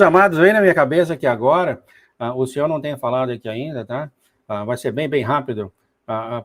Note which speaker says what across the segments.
Speaker 1: Amados, vem na minha cabeça que agora, o senhor não tem falado aqui ainda, tá? Vai ser bem rápido.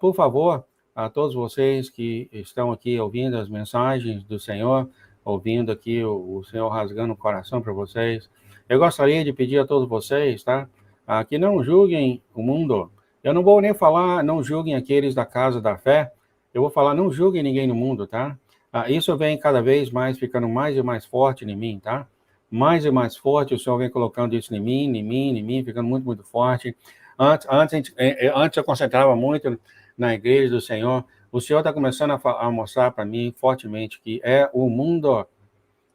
Speaker 1: Por favor, a todos vocês que estão aqui ouvindo as mensagens do Senhor, ouvindo aqui o Senhor rasgando o coração para vocês, eu gostaria de pedir a todos vocês, tá? Que não julguem o mundo. Eu não vou nem falar, não julguem aqueles da casa da fé, eu vou falar, não julguem ninguém no mundo, tá? Isso vem cada vez mais, ficando mais e mais forte em mim, tá? Mais e mais forte, o Senhor vem colocando isso em mim, ficando muito forte. Antes eu concentrava muito na igreja do Senhor. O Senhor está começando a mostrar para mim fortemente que é o mundo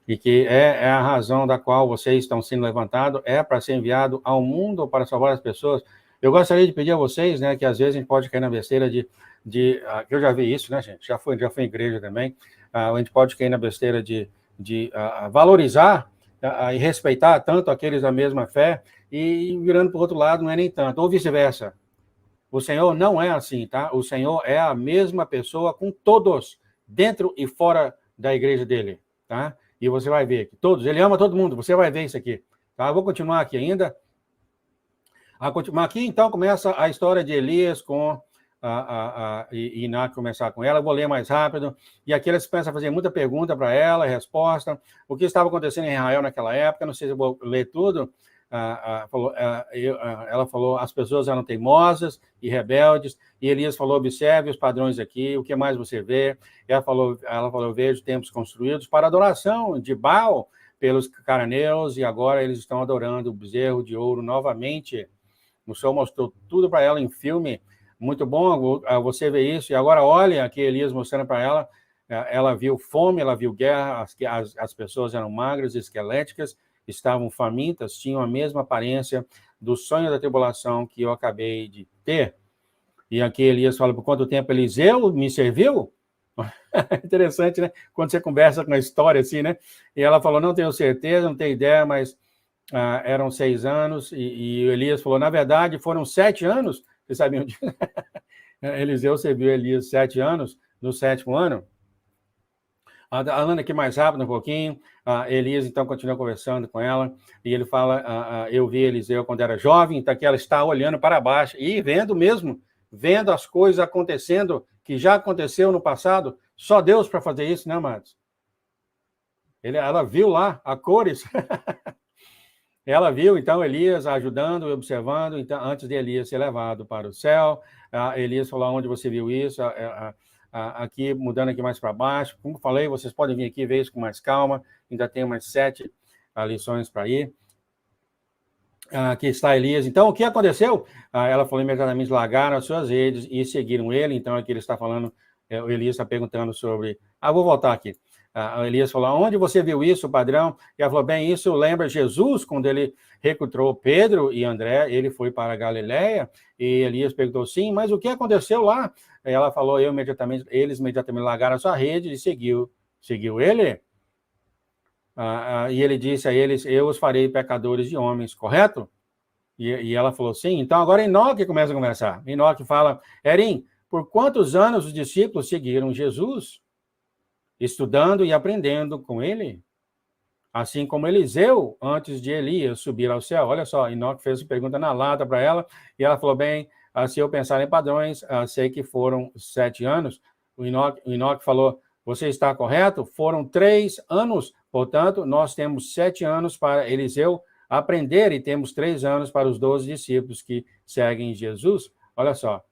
Speaker 1: e que é a razão da qual vocês estão sendo levantados, é para ser enviado ao mundo para salvar as pessoas. Eu gostaria de pedir a vocês, né, que às vezes a gente pode cair na besteira eu já vi isso, né, gente? Já fui em igreja também. A gente pode cair na besteira de valorizar e respeitar tanto aqueles da mesma fé, e virando para o outro lado não é nem tanto, ou vice-versa. O Senhor não é assim, tá? O Senhor é a mesma pessoa com todos, dentro e fora da igreja dele, tá? E você vai ver que todos, ele ama todo mundo, você vai ver isso aqui, tá? Eu vou continuar aqui ainda. Aqui, então, começa a história de Elias com e Iná começar com ela. Eu vou ler mais rápido. E aqui eles começam a fazer muita pergunta para ela, resposta. O que estava acontecendo em Israel naquela época, não sei se eu vou ler tudo. Ela falou, as pessoas eram teimosas e rebeldes, e Elias falou, observe os padrões aqui, o que mais você vê? Ela falou, eu vejo templos construídos para adoração de Baal pelos cananeus, e agora eles estão adorando o bezerro de ouro novamente. O Senhor mostrou tudo para ela em filme, muito bom você ver isso. E agora olha aqui Elias mostrando para ela, ela viu fome, ela viu guerra, as pessoas eram magras, esqueléticas, estavam famintas, tinham a mesma aparência do sonho da tribulação que eu acabei de ter. E aqui Elias fala, por quanto tempo Eliseu me serviu? Interessante, né? Quando você conversa com a história assim, né? E ela falou, não tenho certeza, não tenho ideia, mas eram 6 anos, e Elias falou, na verdade, foram 7 anos, vocês sabiam disso? Eliseu serviu Elias 7 anos, no 7º ano. Andando aqui mais rápido um pouquinho, Elias, então, continua conversando com ela, e ele fala, eu vi Eliseu quando era jovem, então que ela está olhando para baixo, e vendo mesmo, vendo as coisas acontecendo, que já aconteceu no passado, só Deus para fazer isso, né, amados? Ela viu lá a cores. Ela viu, então, Elias ajudando e observando, então, antes de Elias ser levado para o céu. Elias falou, onde você viu isso? Aqui, mudando aqui mais para baixo. Como falei, vocês podem vir aqui ver isso com mais calma. Ainda tem umas 7 lições para ir. Aqui está Elias. Então, o que aconteceu? Ela falou, imediatamente largaram as suas redes e seguiram ele. Então, aqui ele está falando, o Elias está perguntando sobre... vou voltar aqui. Elias falou, onde você viu isso, padrão? E ela falou, bem, isso lembra Jesus, quando ele recrutou Pedro e André, ele foi para a Galileia, e Elias perguntou, sim, mas o que aconteceu lá? E ela falou, eles imediatamente largaram a sua rede e seguiu ele. E ele disse a eles, eu os farei pecadores de homens, correto? E ela falou, sim. Então agora Enoque começa a conversar. Enoque fala, Erim, por quantos anos os discípulos seguiram Jesus? Estudando e aprendendo com ele, assim como Eliseu, antes de Elias subir ao céu. Olha só, Enoque fez uma pergunta na lata para ela, e ela falou, bem, se eu pensar em padrões, sei que foram 7 anos. O Enoque falou, você está correto? Foram 3 anos, portanto, nós temos 7 anos para Eliseu aprender, e temos 3 anos para os 12 discípulos que seguem Jesus. Olha só.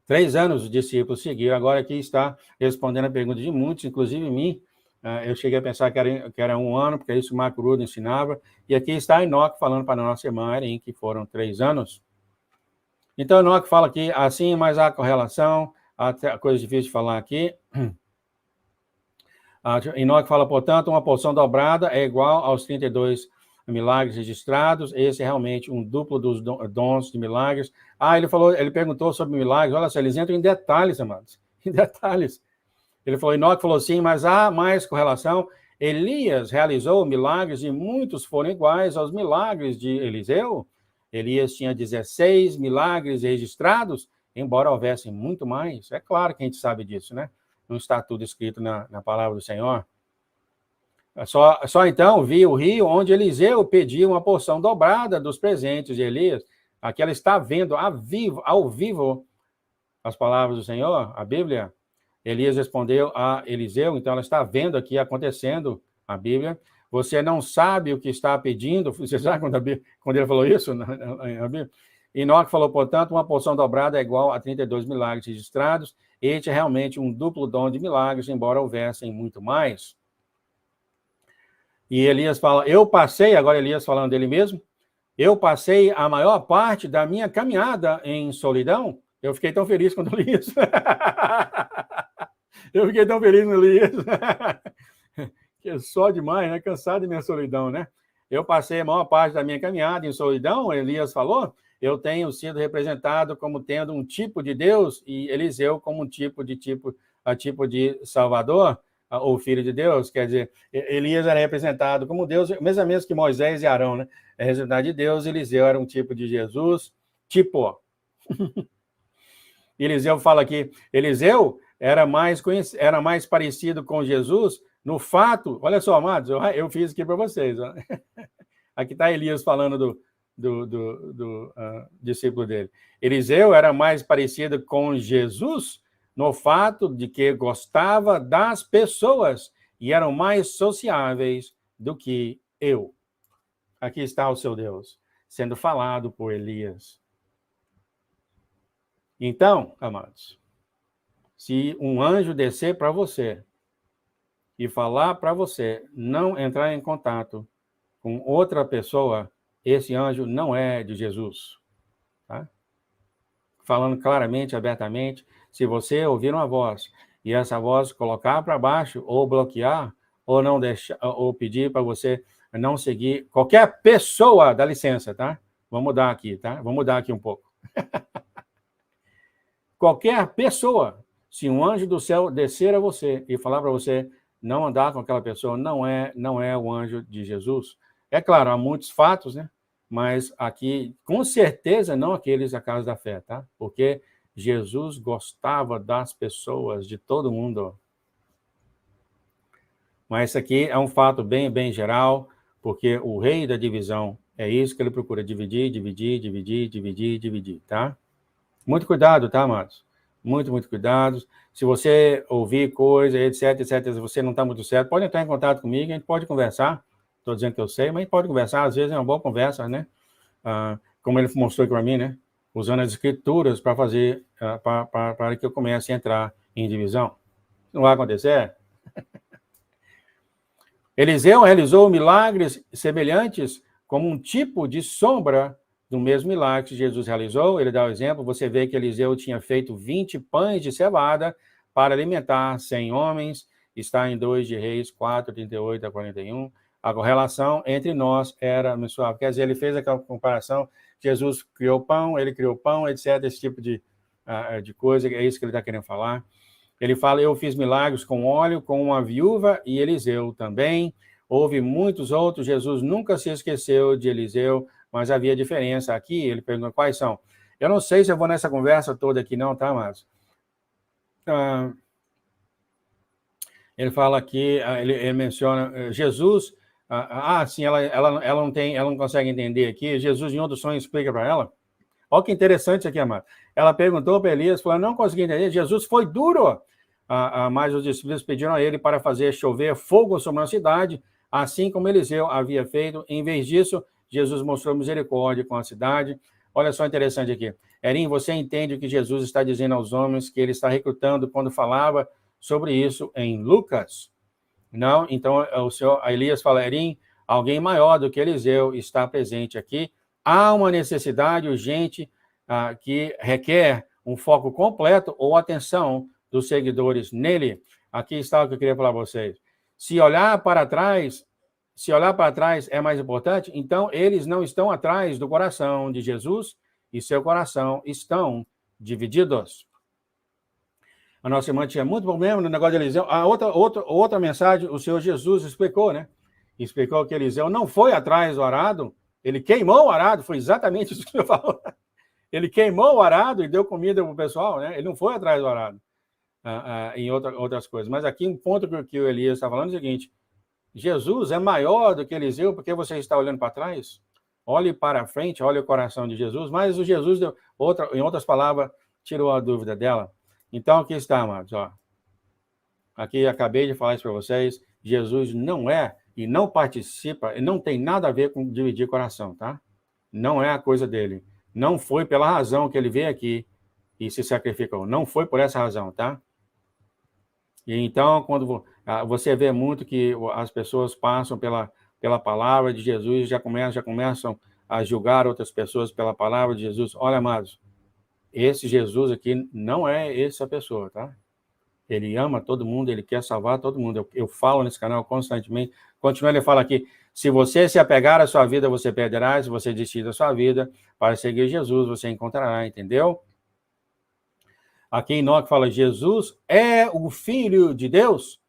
Speaker 1: 3 anos os discípulos seguiram, agora aqui está respondendo a pergunta de muitos, inclusive mim. Eu cheguei a pensar que era 1 ano, porque isso o Marco Rudo ensinava, e aqui está Enoque falando para a nossa irmã Erin, que foram 3 anos. Então, Enoque fala aqui, assim, mas há correlação, a coisa difícil de falar aqui. Enoque fala, portanto, uma porção dobrada é igual aos 32 milagres registrados, esse é realmente um duplo dos dons de milagres. Ele perguntou sobre milagres, olha só, eles entram em detalhes, amados, em detalhes. Ele falou, Enoque falou sim, mas há mais correlação. Elias realizou milagres e muitos foram iguais aos milagres de Eliseu. Elias tinha 16 milagres registrados, embora houvessem muito mais. É claro que a gente sabe disso, né? Não está tudo escrito na palavra do Senhor. Só então vi o rio onde Eliseu pediu uma porção dobrada dos presentes de Elias. Aqui ela está vendo ao vivo as palavras do Senhor, a Bíblia. Elias respondeu a Eliseu, então ela está vendo aqui acontecendo a Bíblia. Você não sabe o que está pedindo. Você sabe quando ele falou isso na Bíblia? Enoque falou, portanto, uma porção dobrada é igual a 32 milagres registrados. Este é realmente um duplo dom de milagres, embora houvessem muito mais. E Elias fala, agora Elias falando dele mesmo, eu passei a maior parte da minha caminhada em solidão. Eu fiquei tão feliz quando li isso. Eu fiquei tão feliz quando li isso. Que é só demais, né? Cansado de minha solidão, né? Eu passei a maior parte da minha caminhada em solidão, Elias falou, eu tenho sido representado como tendo um tipo de Deus e Eliseu como um tipo de Salvador, ou Filho de Deus, quer dizer, Elias era representado como Deus, mesmo que Moisés e Arão, né? É representado de Deus, Eliseu era um tipo de Jesus, tipo. Eliseu fala aqui, Eliseu era mais parecido com Jesus no fato, olha só, amados, eu fiz aqui para vocês. Ó. Aqui está Elias falando do discípulo dele. Eliseu era mais parecido com Jesus no fato de que gostava das pessoas e eram mais sociáveis do que eu. Aqui está o seu Deus, sendo falado por Elias. Então, amados, se um anjo descer para você e falar para você não entrar em contato com outra pessoa, esse anjo não é de Jesus. Tá? Falando claramente, abertamente, se você ouvir uma voz e essa voz colocar para baixo ou bloquear ou não deixar ou pedir para você não seguir qualquer pessoa, dá licença, tá? Vamos mudar aqui, tá? Vamos mudar aqui um pouco. Qualquer pessoa, se um anjo do céu descer a você e falar para você não andar com aquela pessoa, não é o anjo de Jesus. É claro, há muitos fatos, né? Mas aqui, com certeza, não aqueles da casa da fé, tá? Porque Jesus gostava das pessoas, de todo mundo. Mas isso aqui é um fato bem, bem geral, porque o rei da divisão é isso que ele procura, dividir, tá? Muito cuidado, tá, amados? Muito, muito cuidado. Se você ouvir coisa, etc, se você não está muito certo, pode entrar em contato comigo, a gente pode conversar. Estou dizendo que eu sei, mas a gente pode conversar, às vezes é uma boa conversa, né? Como ele mostrou aqui para mim, né? Usando as escrituras para fazer, para que eu comece a entrar em divisão. Não vai acontecer? Eliseu realizou milagres semelhantes como um tipo de sombra do mesmo milagre que Jesus realizou. Ele dá o exemplo, você vê que Eliseu tinha feito 20 pães de cevada para alimentar 100 homens, está em 2 de Reis 4, 38 a 41. A correlação entre nós era mensurável. Quer dizer, ele fez aquela comparação, Jesus criou pão, etc., esse tipo de coisa, é isso que ele está querendo falar. Ele fala, eu fiz milagres com óleo, com uma viúva e Eliseu também. Houve muitos outros, Jesus nunca se esqueceu de Eliseu, mas havia diferença aqui. Ele pergunta, quais são? Eu não sei se eu vou nessa conversa toda aqui não, tá, mas... ele fala aqui, ele menciona Jesus... sim, ela não consegue entender aqui. Jesus, em outro sonho, explica para ela. Olha que interessante aqui, amado. Ela perguntou para Elias, falou, não consegui entender. Jesus foi duro. Mas os discípulos pediram a ele para fazer chover fogo sobre a cidade, assim como Eliseu havia feito. Em vez disso, Jesus mostrou misericórdia com a cidade. Olha só interessante aqui. Erim, você entende o que Jesus está dizendo aos homens que ele está recrutando quando falava sobre isso em Lucas? Não? Então, Elias fala, Erim, alguém maior do que Eliseu está presente aqui. Há uma necessidade urgente que requer um foco completo ou atenção dos seguidores nele. Aqui está o que eu queria falar para vocês. Se olhar para trás é mais importante, então eles não estão atrás do coração de Jesus e seu coração estão divididos. A nossa irmã tinha muito problema no negócio de Eliseu. A outra mensagem, o Senhor Jesus explicou, né? Explicou que Eliseu não foi atrás do arado, ele queimou o arado, foi exatamente isso que eu falou. Ele queimou o arado e deu comida para o pessoal, né? Ele não foi atrás do arado, em outras coisas. Mas aqui um ponto que o Elias está falando é o seguinte, Jesus é maior do que Eliseu, porque você está olhando para trás? Olhe para frente, olhe o coração de Jesus, mas o Jesus, em outras palavras, tirou a dúvida dela. Então, aqui está, amados, ó. Aqui acabei de falar isso para vocês. Jesus não é e não participa, e não tem nada a ver com dividir coração, tá? Não é a coisa dele. Não foi pela razão que ele veio aqui e se sacrificou. Não foi por essa razão, tá? E então, quando você vê muito que as pessoas passam pela palavra de Jesus, já começam a julgar outras pessoas pela palavra de Jesus. Olha, amados, esse Jesus aqui não é essa pessoa, tá? Ele ama todo mundo, ele quer salvar todo mundo. Eu falo nesse canal constantemente. Continua, ele fala aqui, se você se apegar à sua vida, você perderá. Se você desistir da sua vida para seguir Jesus, você encontrará, entendeu? Aqui Enoque fala, Jesus é o Filho de Deus,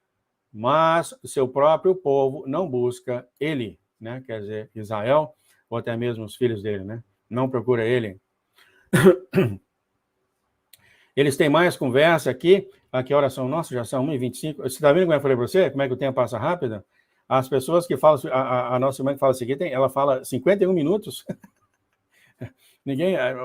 Speaker 1: mas seu próprio povo não busca ele, né? Quer dizer, Israel, ou até mesmo os filhos dele, né? Não procura ele. Eles têm mais conversa aqui. Aqui a oração nossa já são 1h25. Você está vendo como eu falei para você? Como é que o tempo passa rápido? As pessoas que falam, a nossa irmã que fala o seguinte, ela fala 51 minutos.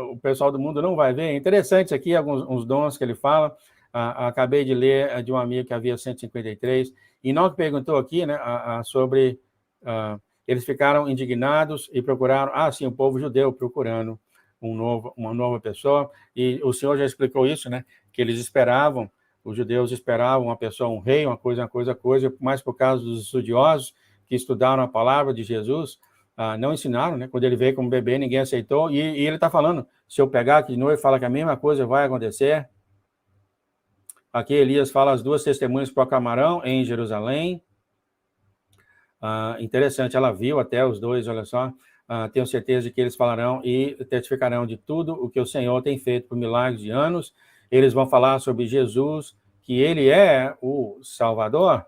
Speaker 1: O pessoal do mundo não vai ver. É interessante isso aqui, uns dons que ele fala. Acabei de ler de um amigo que havia 153. E não que perguntou aqui, né, sobre... eles ficaram indignados e procuraram... sim, o povo judeu procurando uma nova pessoa. E o Senhor já explicou isso, né? Que eles esperavam, os judeus esperavam uma pessoa, um rei, uma coisa, mas por causa dos estudiosos que estudaram a palavra de Jesus, não ensinaram, né? Quando ele veio como bebê, ninguém aceitou. E ele está falando, se eu pegar aqui de novo e falar que a mesma coisa vai acontecer. Aqui Elias fala, as duas testemunhas proclamarão em Jerusalém. Interessante, ela viu até os dois, olha só. Tenho certeza de que eles falarão e testificarão de tudo o que o Senhor tem feito por milagres de anos. Eles vão falar sobre Jesus, que ele é o Salvador.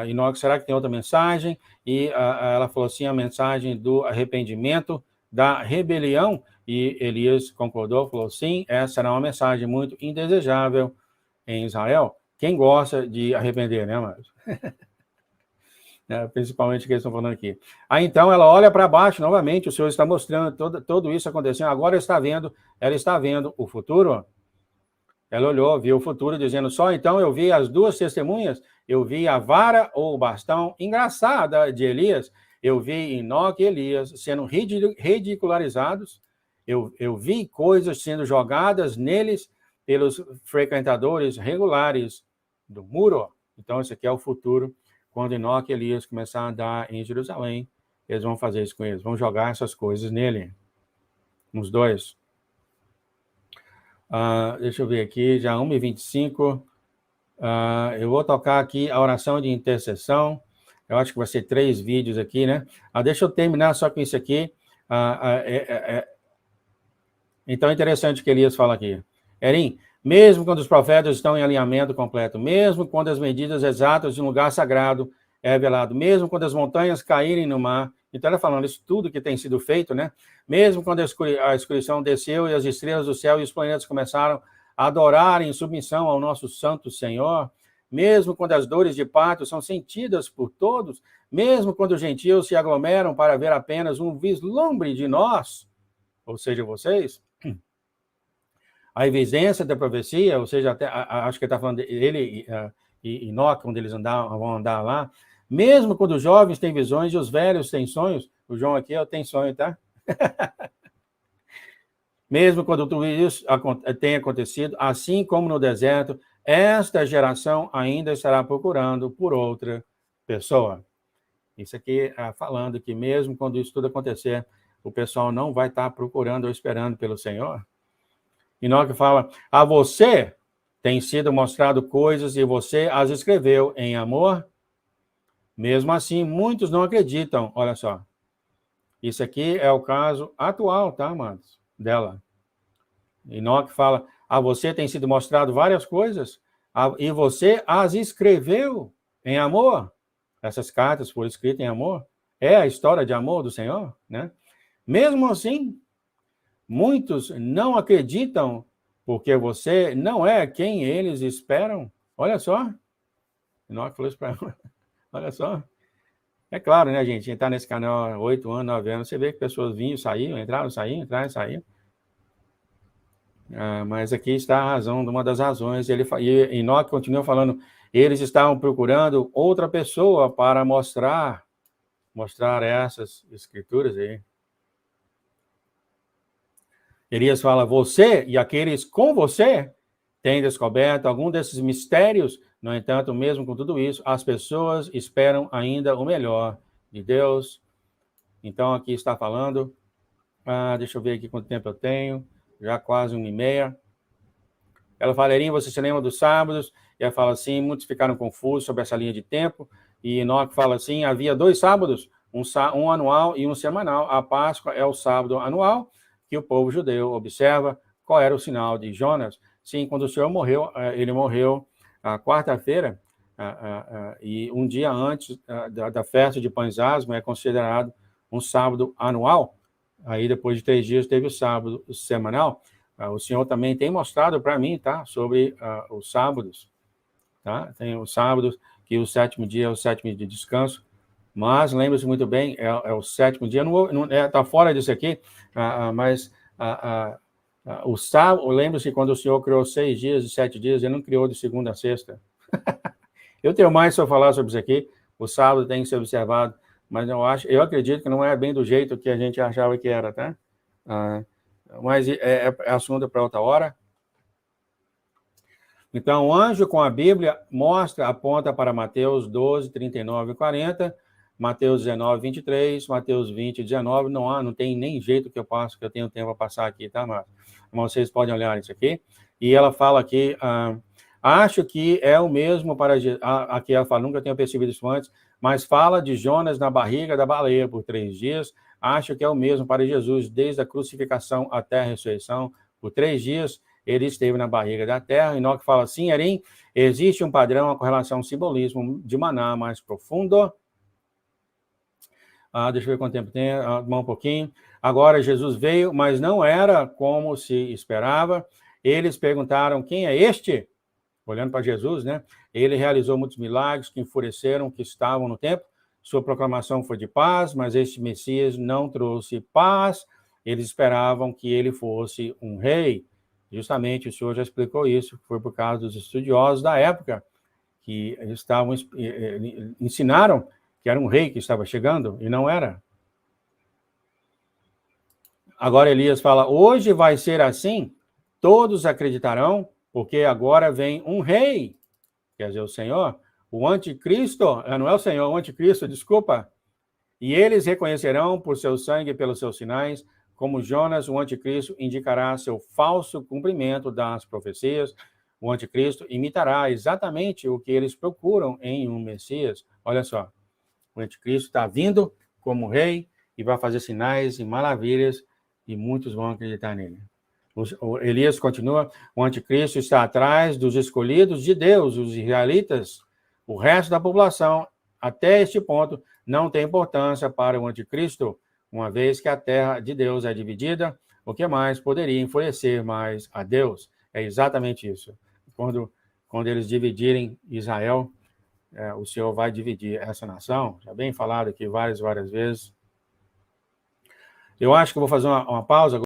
Speaker 1: Enoque, será que tem outra mensagem? E ela falou assim, a mensagem do arrependimento, da rebelião. E Elias concordou, falou sim, essa será uma mensagem muito indesejável em Israel. Quem gosta de arrepender, né, amados? Principalmente o que eles estão falando aqui. Então ela olha para baixo novamente, o Senhor está mostrando tudo isso acontecendo, agora ela está vendo o futuro. Ela olhou, viu o futuro, dizendo só, então eu vi as duas testemunhas, eu vi a vara ou o bastão engraçada de Elias, eu vi Enoque e Elias sendo ridicularizados, eu vi coisas sendo jogadas neles pelos frequentadores regulares do muro. Então esse aqui é o futuro. Quando Enoque e Elias começar a andar em Jerusalém, eles vão fazer isso com eles, vão jogar essas coisas nele, nos dois. Deixa eu ver aqui, já 1h25. Eu vou tocar aqui a oração de intercessão. Eu acho que vai ser 3 vídeos aqui, né? Deixa eu terminar só com isso aqui. Então, é interessante o que Elias fala aqui. Erim, mesmo quando os profetas estão em alinhamento completo, mesmo quando as medidas exatas de um lugar sagrado é revelado, mesmo quando as montanhas caírem no mar, então ela falando isso tudo que tem sido feito, né? Mesmo quando a escuridão desceu e as estrelas do céu e os planetas começaram a adorar em submissão ao nosso Santo Senhor, mesmo quando as dores de parto são sentidas por todos, mesmo quando os gentios se aglomeram para ver apenas um vislumbre de nós, ou seja, vocês, a evidência da profecia, ou seja, até, acho que ele está falando dele e Enoque, quando eles vão andar lá, mesmo quando os jovens têm visões e os velhos têm sonhos, o João aqui tem sonho, tá? Mesmo quando tudo isso tem acontecido, assim como no deserto, esta geração ainda estará procurando por outra pessoa. Isso aqui falando que mesmo quando isso tudo acontecer, o pessoal não vai estar procurando ou esperando pelo Senhor. Enoque fala, a você tem sido mostrado coisas e você as escreveu em amor. Mesmo assim, muitos não acreditam. Olha só. Isso aqui é o caso atual, tá, amados? Dela. Enoque fala, a você tem sido mostrado várias coisas e você as escreveu em amor. Essas cartas foram escritas em amor. É a história de amor do Senhor, né? Mesmo assim, muitos não acreditam porque você não é quem eles esperam. Olha só. Enoque falou isso para ela. Olha só. É claro, né, gente? A gente está nesse canal há 8 anos, 9 anos, você vê que pessoas vinham, saíam, entraram, saíam. Mas aqui está a razão, uma das razões. E Enoque continua falando, eles estavam procurando outra pessoa para mostrar essas escrituras aí. Elias fala, você e aqueles com você têm descoberto algum desses mistérios. No entanto, mesmo com tudo isso, as pessoas esperam ainda o melhor de Deus. Então, aqui está falando, deixa eu ver aqui quanto tempo eu tenho, já quase 1h30. Ela fala, Erinha, você se lembra dos sábados? E ela fala assim, muitos ficaram confusos sobre essa linha de tempo. E Enoque fala assim, havia 2 sábados, um anual e um semanal. A Páscoa é o sábado anual, que o povo judeu observa. Qual era o sinal de Jonas? Sim, quando o Senhor morreu, ele morreu a quarta-feira, e um dia antes da festa de Pães Asmos é considerado um sábado anual. Aí, depois de 3 dias, teve o sábado semanal. O Senhor também tem mostrado para mim, tá? Sobre os sábados, tá? Tem os sábados, que o 7º dia é o 7º dia de descanso, mas lembre-se muito bem, é o 7º dia, tá fora disso aqui, mas o sábado, lembre-se quando o Senhor criou 6 dias e 7 dias, ele não criou de segunda a sexta. Eu tenho mais para falar sobre isso aqui, o sábado tem que ser observado, mas eu acredito que não é bem do jeito que a gente achava que era, tá? Mas é assunto para outra hora. Então, o anjo com a Bíblia aponta para Mateus 12, 39 e 40, Mateus 19, 23, Mateus 20, 19, não tem nem jeito que eu passo, que eu tenho tempo para passar aqui, tá, mas vocês podem olhar isso aqui. E ela fala aqui, acho que é o mesmo para... Aqui ela fala, nunca tinha percebido isso antes, mas fala de Jonas na barriga da baleia por 3 dias, acho que é o mesmo para Jesus, desde a crucificação até a ressurreição, por 3 dias, ele esteve na barriga da terra. Enoque fala assim, Erim, existe um padrão, uma correlação, um simbolismo de Maná mais profundo. Deixa eu ver quanto tempo tem, um pouquinho. Agora, Jesus veio, mas não era como se esperava. Eles perguntaram, quem é este? Olhando para Jesus, né? Ele realizou muitos milagres que enfureceram que estavam no templo. Sua proclamação foi de paz, mas este Messias não trouxe paz. Eles esperavam que ele fosse um rei. Justamente, o senhor já explicou isso, foi por causa dos estudiosos da época, que ensinaram que era um rei que estava chegando, e não era. Agora Elias fala, hoje vai ser assim, todos acreditarão, porque agora vem um rei, quer dizer, o Senhor, o anticristo, não é o Senhor, o anticristo, desculpa, e eles reconhecerão por seu sangue e pelos seus sinais, como Jonas, o anticristo, indicará seu falso cumprimento das profecias. O anticristo imitará exatamente o que eles procuram em um Messias. Olha só, o anticristo está vindo como rei e vai fazer sinais e maravilhas e muitos vão acreditar nele. O Elias continua, o anticristo está atrás dos escolhidos de Deus, os israelitas, o resto da população, até este ponto, não tem importância para o anticristo, uma vez que a terra de Deus é dividida, o que mais poderia enfurecer mais a Deus? É exatamente isso. Quando eles dividirem Israel, o Senhor vai dividir essa nação, já bem falado aqui várias vezes. Eu acho que eu vou fazer uma pausa.